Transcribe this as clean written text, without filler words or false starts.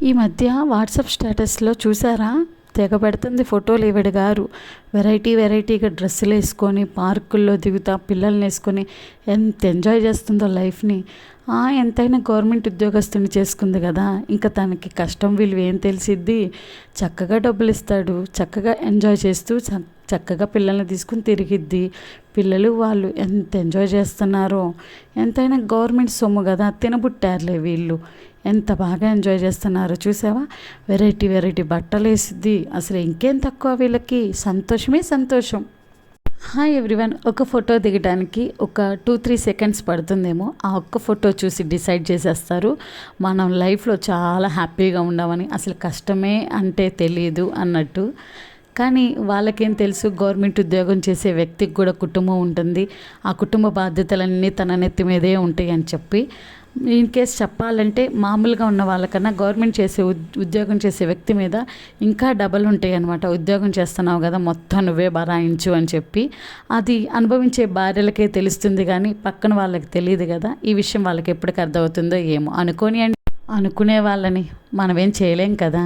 ఈ మధ్య వాట్సాప్ స్టేటస్లో చూసారా, తెగ పెడుతుంది ఫోటోలు ఈవిడ గారు. వెరైటీగా డ్రెస్సులు వేసుకొని పార్కుల్లో దిగుతా పిల్లల్ని వేసుకొని ఎంత ఎంజాయ్ చేస్తుందో లైఫ్ని. ఎంతైనా గవర్నమెంట్ ఉద్యోగస్తుని చేసుకుంది కదా, ఇంకా తనకి కష్టం విలువ ఏం తెలిసిద్ది. చక్కగా డబ్బులు ఇస్తాడు, చక్కగా ఎంజాయ్ చేస్తూ చక్కగా పిల్లల్ని తీసుకుని తిరిగిద్ది. పిల్లలు వాళ్ళు ఎంత ఎంజాయ్ చేస్తున్నారో. ఎంతైనా గవర్నమెంట్ సొమ్ము కదా, తినబుట్టారులే వీళ్ళు. ఎంత బాగా ఎంజాయ్ చేస్తున్నారో చూసావా. వెరైటీ బట్టలు వేసిద్ది. అసలు ఇంకేం తక్కువ వీళ్ళకి, సంతోషమే సంతోషం. Hi everyone. ఒక ఫోటో దిగడానికి ఒక 2-3 సెకండ్స్ పడుతుందేమో. ఆ ఒక్క ఫోటో చూసి డిసైడ్ చేసేస్తారు మనం లైఫ్లో చాలా హ్యాపీగా ఉండమని. అసలు కష్టమే అంటే తెలియదు అన్నట్టు. కానీ వాళ్ళకేం తెలుసు, గవర్నమెంట్ ఉద్యోగం చేసే వ్యక్తికి కూడా కుటుంబం ఉంటుంది. ఆ కుటుంబ బాధ్యతలన్నీ తన నెత్తి మీదే ఉంటాయి అని చెప్పి, ఇన్ కేస్ చెప్పాలంటే మామూలుగా ఉన్న వాళ్ళకన్నా గవర్నమెంట్ చేసే ఉద్యోగం చేసే వ్యక్తి మీద ఇంకా డబల్ ఉంటాయి అనమాట. ఉద్యోగం చేస్తున్నావు కదా, మొత్తం నువ్వే బరాయించు అని చెప్పి. అది అనుభవించే భార్యలకే తెలుస్తుంది కానీ పక్కన వాళ్ళకి తెలియదు కదా. ఈ విషయం వాళ్ళకి ఎప్పటికి అర్థమవుతుందో ఏమో. అనుకునే వాళ్ళని మనమేం చేయలేం కదా.